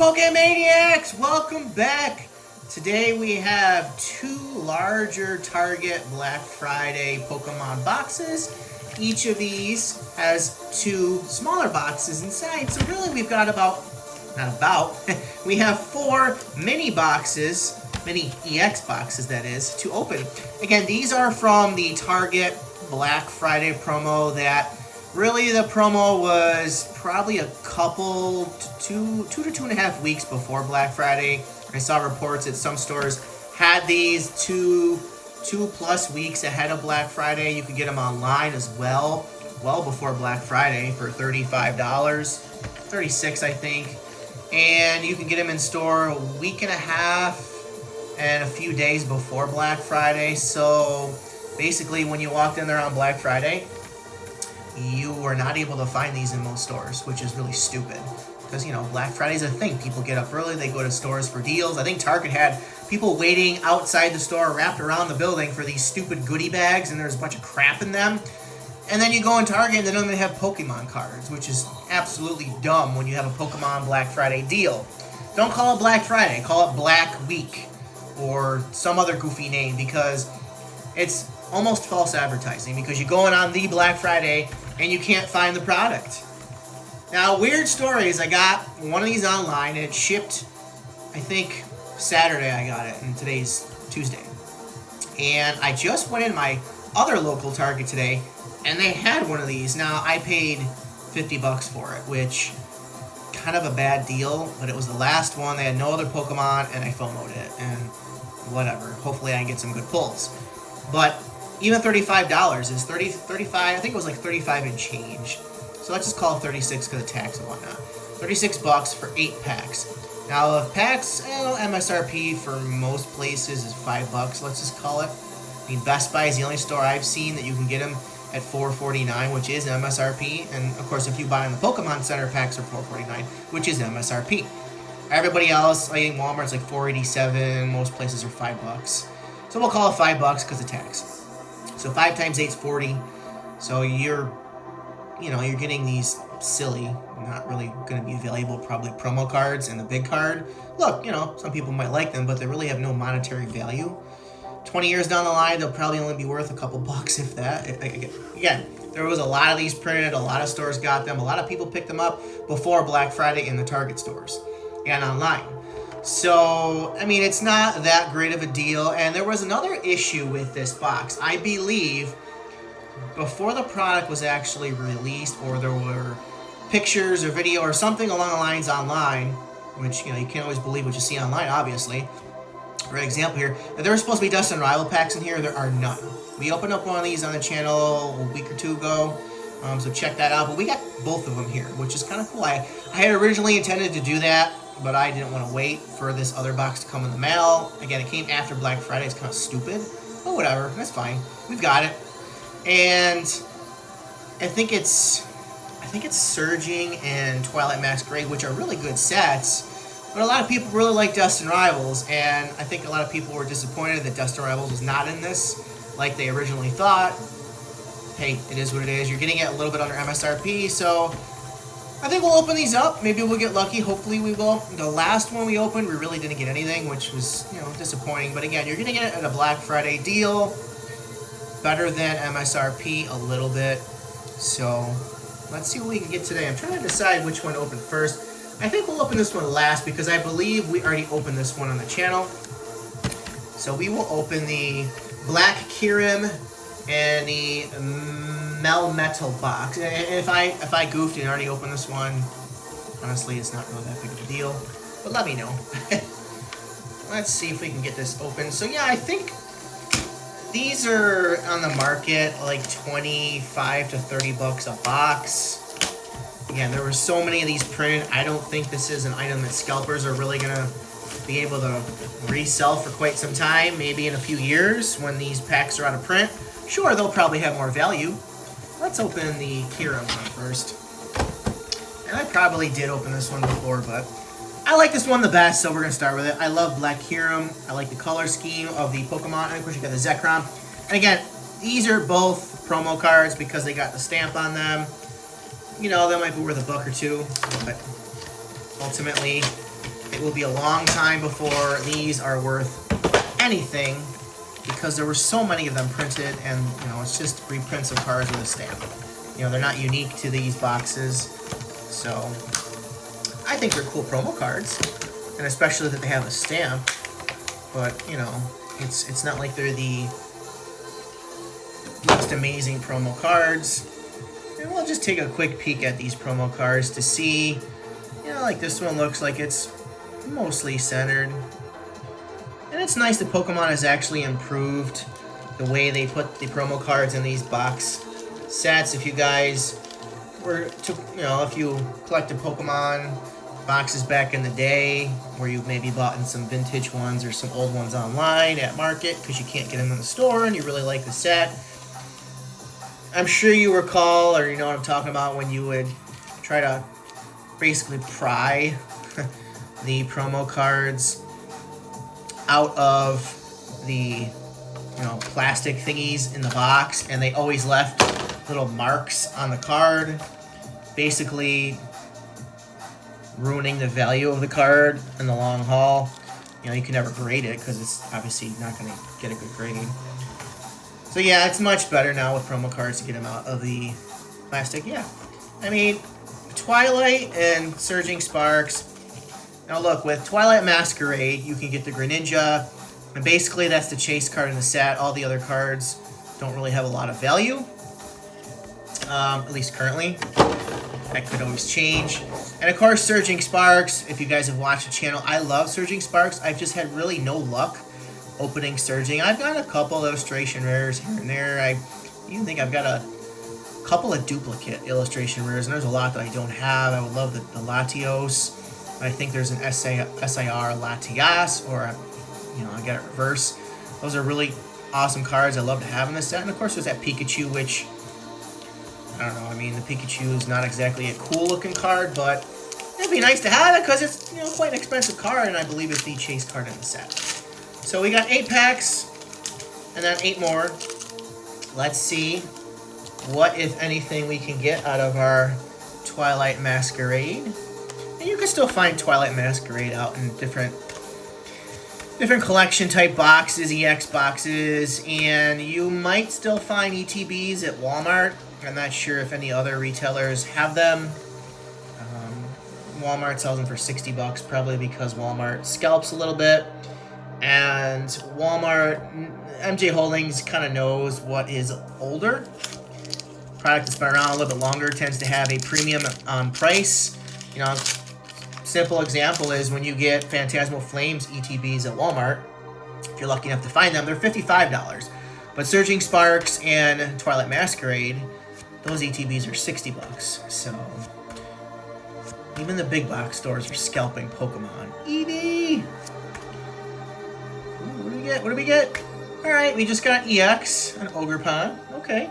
Pokemaniacs, welcome back. Today we have two larger Target Black Friday Pokemon boxes. Each of these has two smaller boxes inside. So really we've got we have four mini boxes, mini EX boxes that is, to open. Again, these are from the Target Black Friday promo that really the promo was probably a couple, two to 2.5 weeks before Black Friday. I saw reports that some stores had these two plus weeks ahead of Black Friday. You could get them online as well before Black Friday for $35, $36 I think. And you can get them in store a week and a half and a few days before Black Friday. So basically when you walked in there on Black Friday, you were not able to find these in most stores, which is really stupid. Because, you know, Black Friday's a thing. People get up early, they go to stores for deals. I think Target had people waiting outside the store wrapped around the building for these stupid goodie bags, and there's a bunch of crap in them. And then you go in Target and they don't even have Pokemon cards, which is absolutely dumb when you have a Pokemon Black Friday deal. Don't call it Black Friday, call it Black Week or some other goofy name, because it's almost false advertising, because you're going on the Black Friday and you can't find the product. Now, weird story is I got one of these online and it shipped, I think, Saturday I got it, and today's Tuesday. And I just went in my other local Target today and they had one of these. Now, I paid $50 for it, which kind of a bad deal, but it was the last one. They had no other Pokemon and I FOMO'd it, and whatever. Hopefully I can get some good pulls. But even $35 is 35, I think it was like 35 and change. So let's just call it 36 because of tax and whatnot. $36 for 8 packs. Now, if packs, MSRP for most places is $5, let's just call it. I mean, Best Buy is the only store I've seen that you can get them at $4.49, which is MSRP. And of course, if you buy in the Pokemon Center, packs are $4.49, which is MSRP. Everybody else, like Walmart's like $4.87. Most places are $5. So we'll call it $5 because of tax. So 5 times 8 is 40. So you're getting these silly, not really going to be valuable, probably promo cards and the big card. Look, some people might like them, but they really have no monetary value. 20 years down the line, they'll probably only be worth a couple bucks, if that. Again, there was a lot of these printed. A lot of stores got them. A lot of people picked them up before Black Friday in the Target stores and online. So, I mean, it's not that great of a deal. And there was another issue with this box. I believe before the product was actually released, or there were pictures or video or something along the lines online, which, you can't always believe what you see online, obviously. For example here, if there were supposed to be Dust and Rival packs in here, there are none. We opened up one of these on the channel a week or two ago, so check that out. But we got both of them here, which is kind of cool. I had originally intended to do that, but I didn't want to wait for this other box to come in the mail. Again, it came after Black Friday. It's kind of stupid, but whatever. That's fine. We've got it. And I think it's Surging and Twilight Masquerade, which are really good sets. But a lot of people really like Dust and Rivals, and I think a lot of people were disappointed that Dust and Rivals was not in this like they originally thought. Hey, it is what it is. You're getting it a little bit under MSRP, so I think we'll open these up. Maybe we'll get lucky. Hopefully we will. The last one we opened, we really didn't get anything, which was, disappointing. But again, you're going to get it at a Black Friday deal. Better than MSRP a little bit. So let's see what we can get today. I'm trying to decide which one to open first. I think we'll open this one last because I believe we already opened this one on the channel. So we will open the Black Kyurem and the Melmetal box. And if I goofed and already opened this one, honestly, it's not really that big of a deal. But let me know. Let's see if we can get this open. So yeah, I think these are on the market like 25 to 30 bucks a box. Again, there were so many of these printed. I don't think this is an item that scalpers are really going to be able to resell for quite some time. Maybe in a few years when these packs are out of print. Sure, they'll probably have more value. Let's open the Kyurem one first. And I probably did open this one before, but I like this one the best, so we're going to start with it. I love Black Kyurem. I like the color scheme of the Pokemon. And of course, you got the Zekrom. And again, these are both promo cards because they got the stamp on them. They might be worth $1 or $2, but ultimately, it will be a long time before these are worth anything, because there were so many of them printed, and you know, it's just reprints of cards with a stamp. You know, they're not unique to these boxes, so I think they're cool promo cards, and especially that they have a stamp. But you know, it's not like they're the most amazing promo cards. And we'll just take a quick peek at these promo cards to see. You know, like this one looks like it's mostly centered. And it's nice that Pokemon has actually improved the way they put the promo cards in these box sets. If you guys were to, you know, if you collected Pokemon boxes back in the day, where you maybe bought in some vintage ones or some old ones online at market because you can't get them in the store and you really like the set, I'm sure you recall, or you know what I'm talking about, when you would try to basically pry the promo cards out of the, you know, plastic thingies in the box, and they always left little marks on the card, basically ruining the value of the card in the long haul. You know, you can never grade it because it's obviously not going to get a good grade. So yeah, it's much better now with promo cards to get them out of the plastic. Yeah, I mean, Twilight and Surging Sparks. Now look, with Twilight Masquerade, you can get the Greninja, and basically that's the chase card in the set. All the other cards don't really have a lot of value, at least currently. That could always change. And of course, Surging Sparks, if you guys have watched the channel, I love Surging Sparks. I've just had really no luck opening Surging. I've got a couple illustration rares here and there. I even think I've got a couple of duplicate illustration rares, and there's a lot that I don't have. I would love the Latios. I think there's an SIR Latias, or you know, I got it reverse. Those are really awesome cards I love to have in this set. And of course there's that Pikachu, which, I don't know, I mean, the Pikachu is not exactly a cool looking card, but it'd be nice to have it because it's, you know, quite an expensive card, and I believe it's the chase card in the set. So we got 8 packs, and then 8 more. Let's see what, if anything, we can get out of our Twilight Masquerade. And you can still find Twilight Masquerade out in different collection type boxes, EX boxes, and you might still find ETBs at Walmart. I'm not sure if any other retailers have them. Walmart sells them for $60, probably because Walmart scalps a little bit. And Walmart, MJ Holdings kind of knows what is older. Product that's been around a little bit longer tends to have a premium on price. You know, simple example is when you get Phantasmal Flames ETBs at Walmart, if you're lucky enough to find them, they're $55. But Surging Sparks and Twilight Masquerade, those ETBs are $60. So even the big box stores are scalping Pokemon. Eevee! Ooh, what do we get? What do we get? Alright, we just got EX, an Ogerpon. Okay.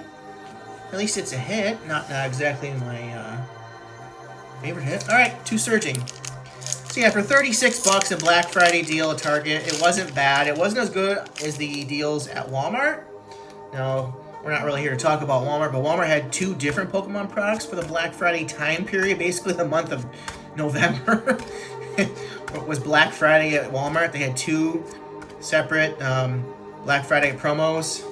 At least it's a hit. Not exactly my favorite hit. Alright, 2 Surging. So yeah, for $36 a Black Friday deal at Target, it wasn't bad. It wasn't as good as the deals at Walmart. Now, we're not really here to talk about Walmart, but Walmart had 2 different Pokemon products for the Black Friday time period, basically the month of November. It was Black Friday at Walmart. They had 2 separate Black Friday promos.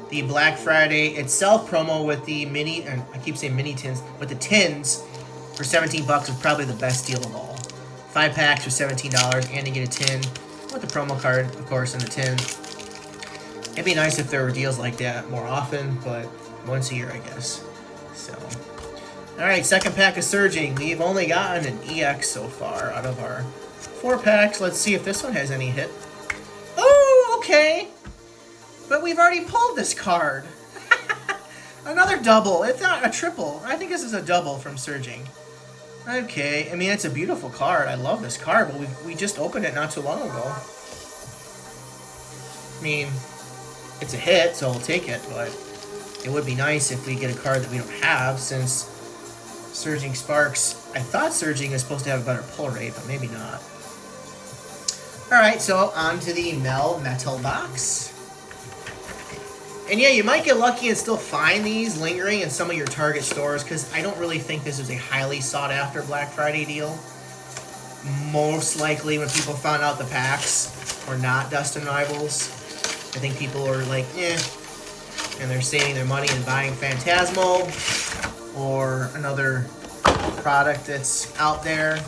The Black Friday itself promo with the mini, and I keep saying mini tins, but the tins for $17 was probably the best deal of all. 5 packs for $17, and you get a tin with the promo card, of course, in the tin. It'd be nice if there were deals like that more often, but once a year, I guess. So, alright, second pack of Surging. We've only gotten an EX so far out of our 4 packs. Let's see if this one has any hit. Oh, okay. But we've already pulled this card. Another double. It's not a triple. I think this is a double from Surging. Okay, I mean, it's a beautiful card. I love this card, but we just opened it not too long ago. I mean, it's a hit, so we'll take it, but it would be nice if we get a card that we don't have, since Surging Sparks, I thought Surging is supposed to have a better pull rate, but maybe not. Alright, so on to the Metal box. And yeah, you might get lucky and still find these lingering in some of your Target stores, because I don't really think this is a highly sought after Black Friday deal. most likely when people found out the packs were not Dustin Rivals, I think people were like, eh, and they're saving their money and buying Phantasmal or another product that's out there.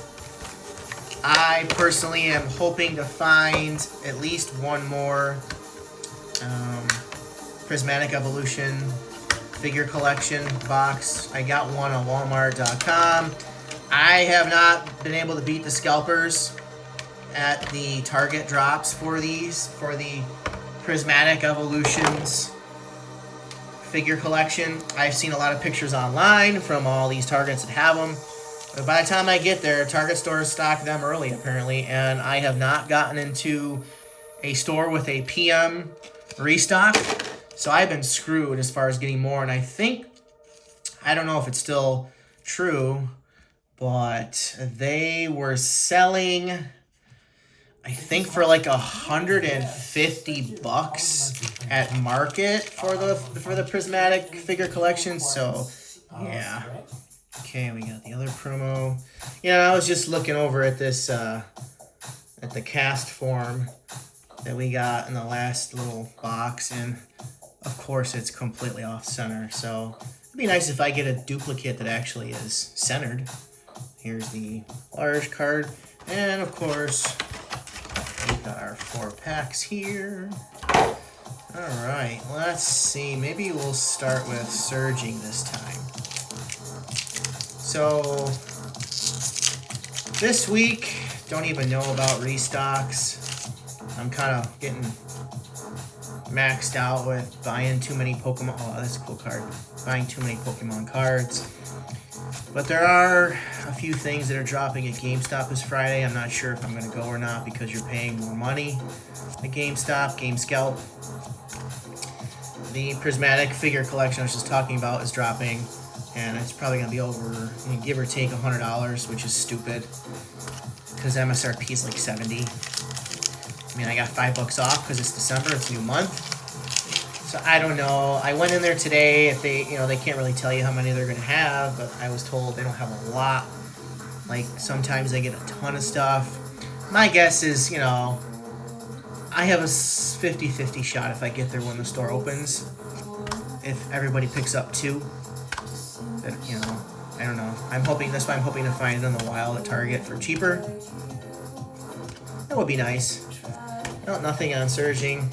I personally am hoping to find at least one more Prismatic Evolution figure collection box. I got one on Walmart.com. I have not been able to beat the scalpers at the Target drops for these, for the Prismatic Evolutions figure collection. I've seen a lot of pictures online from all these Targets that have them. But by the time I get there, Target stores stock them early, apparently, and I have not gotten into a store with a PM restock. So I've been screwed as far as getting more, and I think, I don't know if it's still true, but they were selling, I think, for like $150 at market for the Prismatic figure collection. So yeah. Okay, we got the other promo. Yeah, I was just looking over at this at the cast form that we got in the last little box, and of course it's completely off center. So it'd be nice if I get a duplicate that actually is centered. Here's the large card, and of course we got our 4 packs here. Alright, let's see. Maybe we'll start with Surging this time. So this week, don't even know about restocks. I'm kind of getting maxed out with buying too many Pokemon. Oh, that's a cool card. Buying too many Pokemon cards. But there are a few things that are dropping at GameStop this Friday. I'm not sure if I'm going to go or not because you're paying more money at GameStop, GameScalp. The Prismatic figure collection I was just talking about is dropping, and it's probably going to be over, give or take, $100, which is stupid because MSRP is like $70. I mean, I got $5 off because it's December, it's a new month. So I don't know. I went in there today. If they, they can't really tell you how many they're going to have, but I was told they don't have a lot. Like, sometimes they get a ton of stuff. My guess is, I have a 50-50 shot if I get there when the store opens. If everybody picks up 2, that, I don't know. That's why I'm hoping to find it in the wild at Target for cheaper. That would be nice. No, nothing on Surging.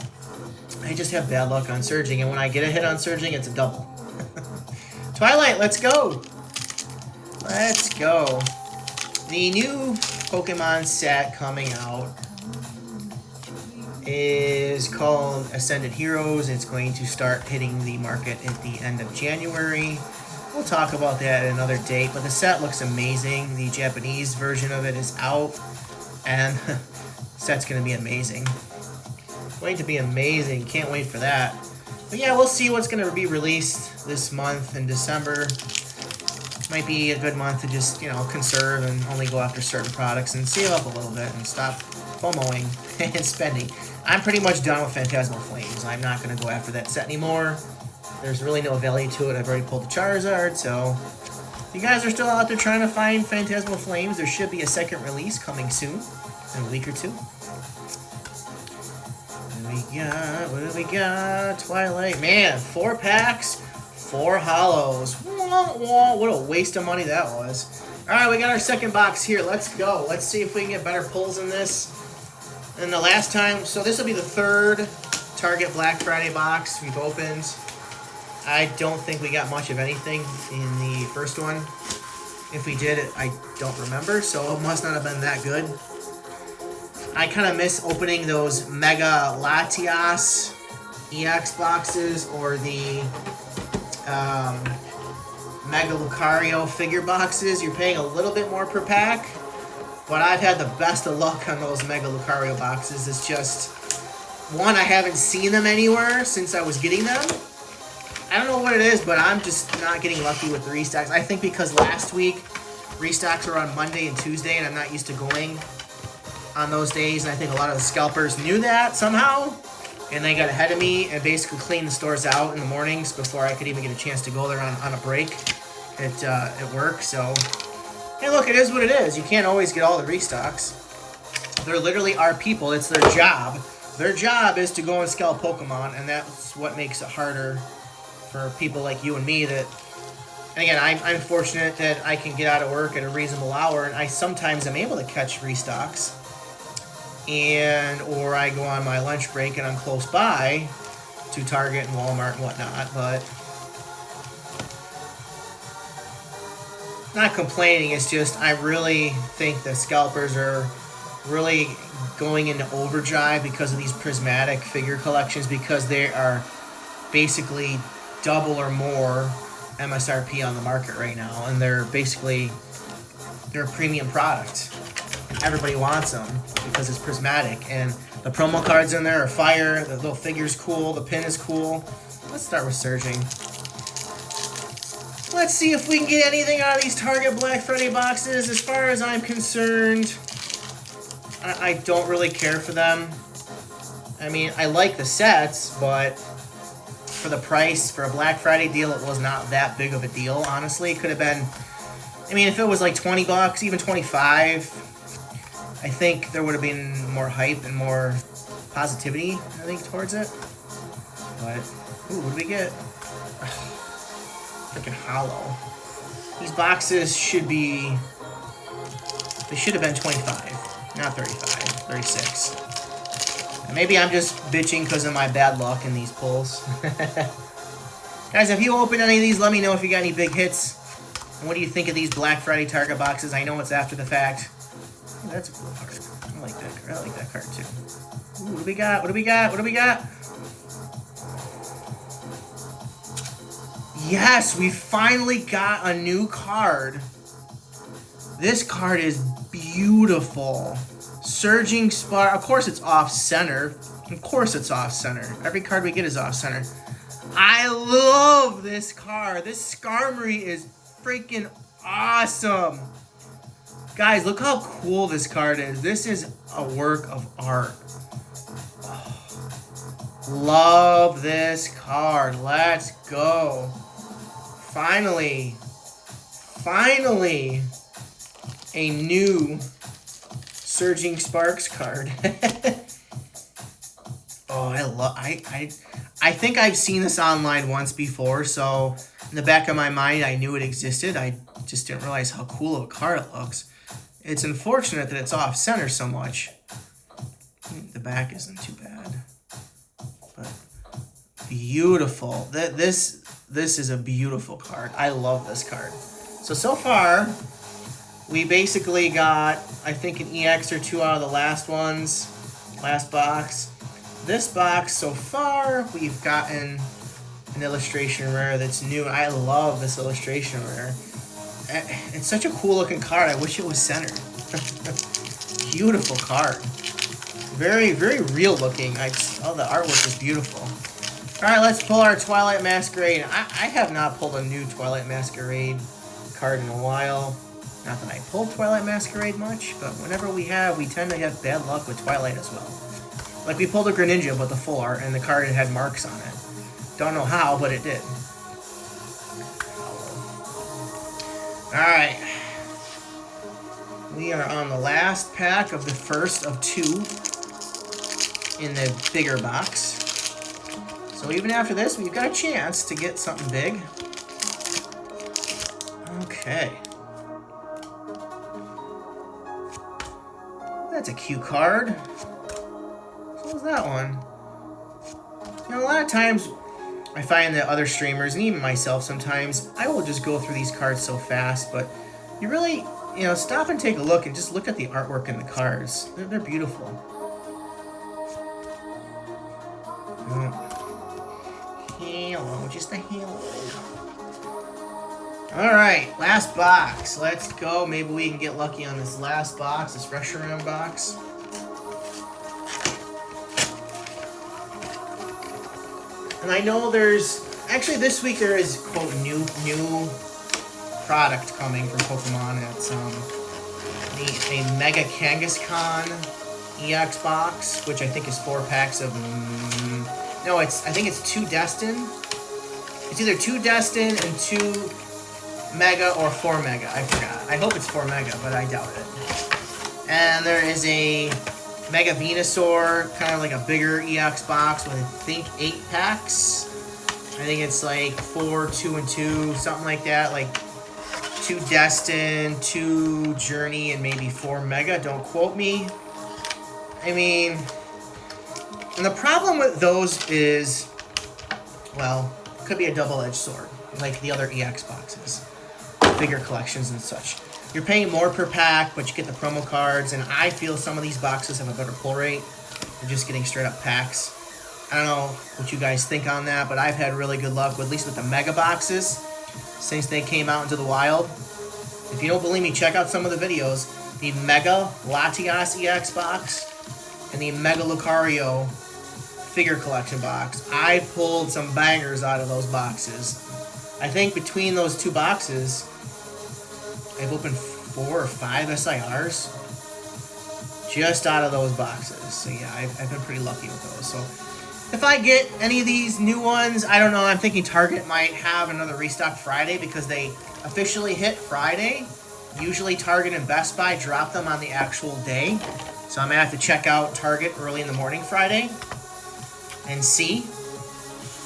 I just have bad luck on Surging, and when I get a hit on Surging, it's a double. Twilight, let's go! Let's go. The new Pokemon set coming out is called Ascended Heroes. It's going to start hitting the market at the end of January. We'll talk about that at another date, but the set looks amazing. The Japanese version of it is out, and the set's going to be amazing. Going to be amazing. Can't wait for that. But yeah, we'll see what's going to be released this month in December. Might be a good month to just, conserve and only go after certain products and save up a little bit and stop FOMOing and spending. I'm pretty much done with Phantasmal Flames. I'm not going to go after that set anymore. There's really no value to it. I've already pulled the Charizard, so if you guys are still out there trying to find Phantasmal Flames, there should be a second release coming soon, in a week or two. What do we got? Twilight. Man, 4 packs, 4 hollows. What a waste of money that was. Alright, we got our second box here. Let's go. Let's see if we can get better pulls in this than the last time. So this will be the 3rd Target Black Friday box we've opened. I don't think we got much of anything in the first one. If we did, I don't remember, so it must not have been that good. I kind of miss opening those Mega Latias EX boxes or the Mega Lucario figure boxes. You're paying a little bit more per pack, but I've had the best of luck on those Mega Lucario boxes. It's just, one, I haven't seen them anywhere since I was getting them. I don't know what it is, but I'm just not getting lucky with the restocks. I think because last week restocks were on Monday and Tuesday, and I'm not used to going on those days, and I think a lot of the scalpers knew that somehow, and they got ahead of me and basically cleaned the stores out in the mornings before I could even get a chance to go there on a break at work. So Hey, look, it is what it is. You can't always get all the restocks. There literally are people. It's their job. Their job is to go and scalp Pokemon, and that's what makes it harder for people like you and me that... And again, I'm fortunate that I can get out of work at a reasonable hour, and I sometimes am able to catch restocks. Or I go on my lunch break and I'm close by to Target and Walmart and whatnot, but... Not complaining, it's just I really think the scalpers are really going into overdrive because of these prismatic figure collections, because they are basically double or more MSRP on the market right now, and they're a premium product. Everybody wants them because it's prismatic, and the promo cards in there are fire, the little figure's cool, the pin is cool. Let's start with Surging. Let's see if we can get anything out of these Target Black Friday boxes. As far as I'm concerned, I don't really care for them. I mean, I like the sets, but for the price, for a Black Friday deal, it was not that big of a deal, honestly. It could have been, I mean, if it was like 20 bucks, even 25, I think there would have been more hype and more positivity, I think, towards it. But, ooh, what do we get? Freaking hollow. These boxes should be, they should have been 25, not 35, 36. And maybe I'm just bitching because of my bad luck in these pulls. Guys, if you open any of these, let me know if you got any big hits. And what do you think of these Black Friday Target boxes? I know it's after the fact. Ooh, that's a cool card. I like that card. I like that card too. Ooh, what do we got? What do we got? What do we got? Yes, we finally got a new card. This card is beautiful. Surging Spark. Of course it's off-center. Of course it's off-center. Every card we get is off-center. I love this card. This Skarmory is freaking awesome. Guys, look how cool this card is. This is a work of art. Oh, love this card. Let's go. Finally, a new Surging Sparks card. Oh, I think I've seen this online once before, so in the back of my mind, I knew it existed. I just didn't realize how cool of a card it looks. It's unfortunate that it's off-center so much. The back isn't too bad, but beautiful. This is a beautiful card. I love this card. So far, we basically got, I think, an EX or two out of the last ones, last box. This box, so far, we've gotten an illustration rare that's new. I love this illustration rare. It's such a cool looking card. I wish it was centered. Beautiful card. Very, very real looking. Oh, the artwork is beautiful. Alright, let's pull our Twilight Masquerade. I have not pulled a new Twilight Masquerade card in a while. Not that I pulled Twilight Masquerade much, but whenever we have, we tend to have bad luck with Twilight as well. Like, we pulled a Greninja, but the full art, and the card had marks on it. Don't know how, but it did. Alright. We are on the last pack of the first of two in the bigger box. So even after this, we've got a chance to get something big. Okay. That's a cute card. So was that one. You know, a lot of times I find that other streamers, and even myself sometimes, I will just go through these cards so fast, but you really, you know, stop and take a look and just look at the artwork in the cards. They're beautiful. Halo, just a halo. Alright, last box. Let's go. Maybe we can get lucky on this last box, this Reshiram box. And I know there's... Actually, this week there is, quote, new product coming from Pokemon. It's a Mega Kangaskhan EX box, which I think is 4 packs of... No, I think it's 2 Destin. It's either 2 Destin and 2 Mega or 4 Mega. I forgot. I hope it's 4 Mega, but I doubt it. And there is a Mega Venusaur, kind of like a bigger EX box with, I think, 8 packs. I think it's like 4, 2, and 2, something like that. Like 2 Destin, 2 Journey, and maybe 4 Mega. Don't quote me. I mean, and the problem with those is, well, it could be a double-edged sword, like the other EX boxes, figure collections and such. You're paying more per pack, but you get the promo cards, and I feel some of these boxes have a better pull rate than just getting straight-up packs. I don't know what you guys think on that, but I've had really good luck, at least with the Mega boxes, since they came out into the wild. If you don't believe me, check out some of the videos. The Mega Latias EX box and the Mega Lucario figure collection box. I pulled some bangers out of those boxes. I think between those 2 boxes, I've opened 4 or 5 SIRs just out of those boxes. So yeah, I've been pretty lucky with those. So if I get any of these new ones, I don't know. I'm thinking Target might have another restock Friday because they officially hit Friday. Usually Target and Best Buy drop them on the actual day. So I'm going to have to check out Target early in the morning Friday and see.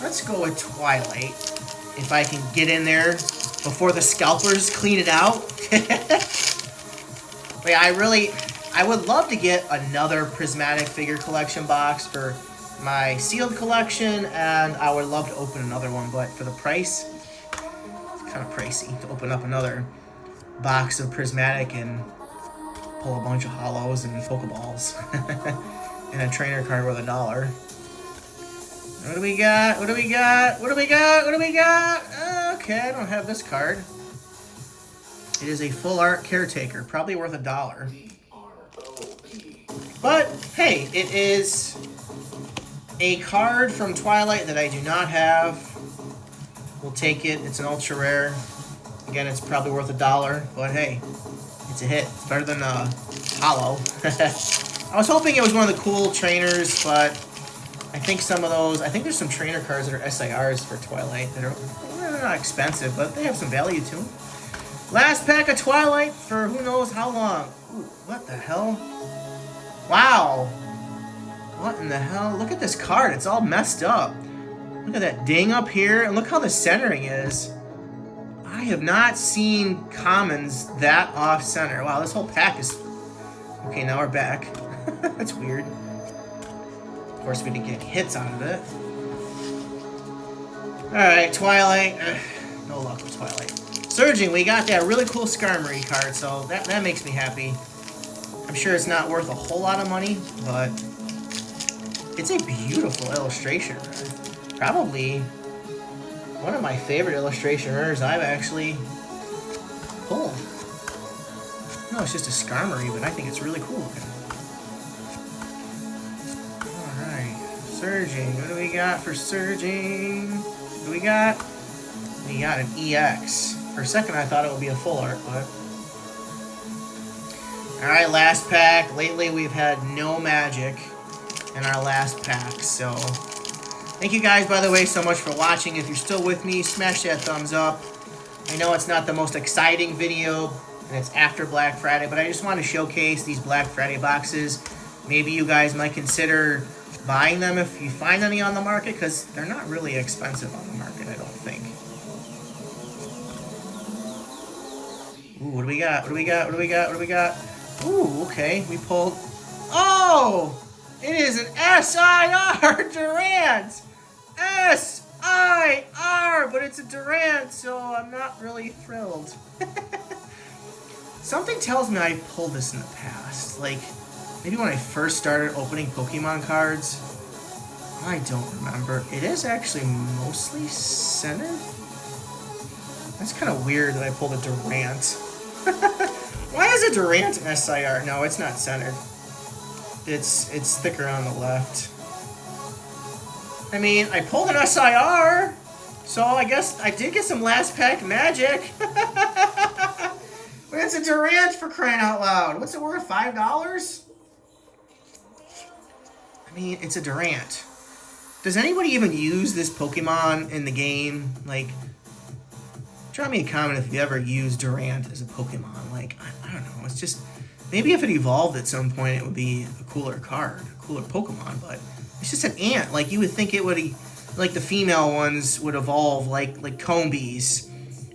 Let's go with Twilight. If I can get in there before the scalpers clean it out. But yeah, I would love to get another prismatic figure collection box for my sealed collection, and I would love to open another one, but for the price, it's kind of pricey to open up another box of prismatic and pull a bunch of hollows and Pokeballs and a trainer card worth $1. What do we got? What do we got? What do we got? What do we got? Okay, I don't have this card. It is a full art caretaker, probably worth $1. But hey, it is a card from Twilight that I do not have. We'll take it. It's an ultra rare. Again, it's probably worth $1, but hey, it's a hit. It's better than hollow. I was hoping it was one of the cool trainers, but I think some of those, I think there's some trainer cards that are SIRs for Twilight that are, well, they're not expensive, but they have some value to them. Last pack of Twilight for who knows how long. Ooh, what the hell? Wow. What in the hell? Look at this card. It's all messed up. Look at that ding up here, and look how the centering is. I have not seen commons that off center. Wow, this whole pack is... Okay, now we're back. That's weird. Of course, we didn't get hits out of it. Alright, Twilight. No luck with Twilight. Surging, we got that really cool Skarmory card, so that makes me happy. I'm sure it's not worth a whole lot of money, but it's a beautiful illustration. Probably one of my favorite illustration rares I've actually pulled. No, it's just a Skarmory, but I think it's really cool looking. Alright, Surging. What do we got for Surging? What do we got? We got an EX. For a second I thought it would be a full art, but... Alright, last pack. Lately we've had no magic in our last pack, so... Thank you guys, by the way, so much for watching. If you're still with me, smash that thumbs up. I know it's not the most exciting video, and it's after Black Friday, but I just want to showcase these Black Friday boxes. Maybe you guys might consider buying them if you find any on the market, because they're not really expensive on the market, I don't think. Ooh, what do we got? What do we got? What do we got? What do we got? Ooh, okay. We pulled... Oh! It is an SIR Durant! SIR! But it's a Durant, so I'm not really thrilled. Something tells me I pulled this in the past. Like, maybe when I first started opening Pokemon cards. I don't remember. It is actually mostly centered. That's kind of weird that I pulled a Durant. Why is a Durant an SIR? No, it's not centered. It's thicker on the left. I mean, I pulled an SIR, so I guess I did get some last pack magic. But it's a Durant, for crying out loud. What's it worth? $5? I mean, it's a Durant. Does anybody even use this Pokemon in the game? Like, drop me a comment if you ever used Durant as a Pokemon. Like, I don't know. It's just, maybe if it evolved at some point, it would be a cooler card, a cooler Pokemon. But it's just an ant. Like, you would think it would, like the female ones would evolve, like Combees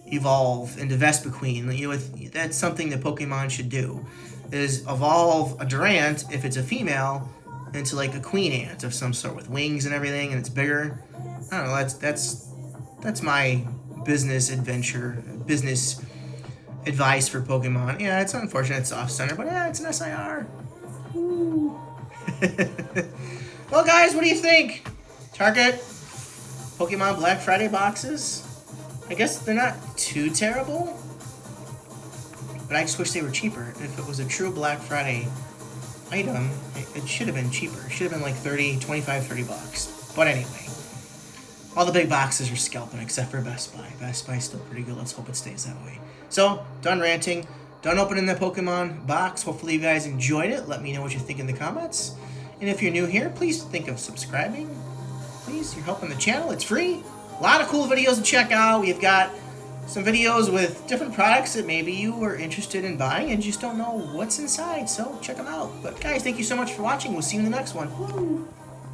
evolve into Vespiquen. That's something that Pokemon should do, is evolve a Durant, if it's a female, into like a queen ant of some sort with wings and everything, and it's bigger. I don't know. That's my business advice for Pokemon. Yeah, it's unfortunate it's off center, but yeah, it's an SIR. Ooh. Well, guys, what do you think? Target Pokemon Black Friday boxes? I guess they're not too terrible, but I just wish they were cheaper. If it was a true Black Friday item, it should have been cheaper. It should have been like 25, 30 bucks. But anyway, all the big boxes are scalping except for Best Buy. Best Buy's still pretty good. Let's hope it stays that way. So, done ranting. Done opening the Pokemon box. Hopefully you guys enjoyed it. Let me know what you think in the comments. And if you're new here, please think of subscribing. Please, you're helping the channel. It's free. A lot of cool videos to check out. We've got some videos with different products that maybe you were interested in buying and just don't know what's inside. So check them out. But guys, thank you so much for watching. We'll see you in the next one. Woo.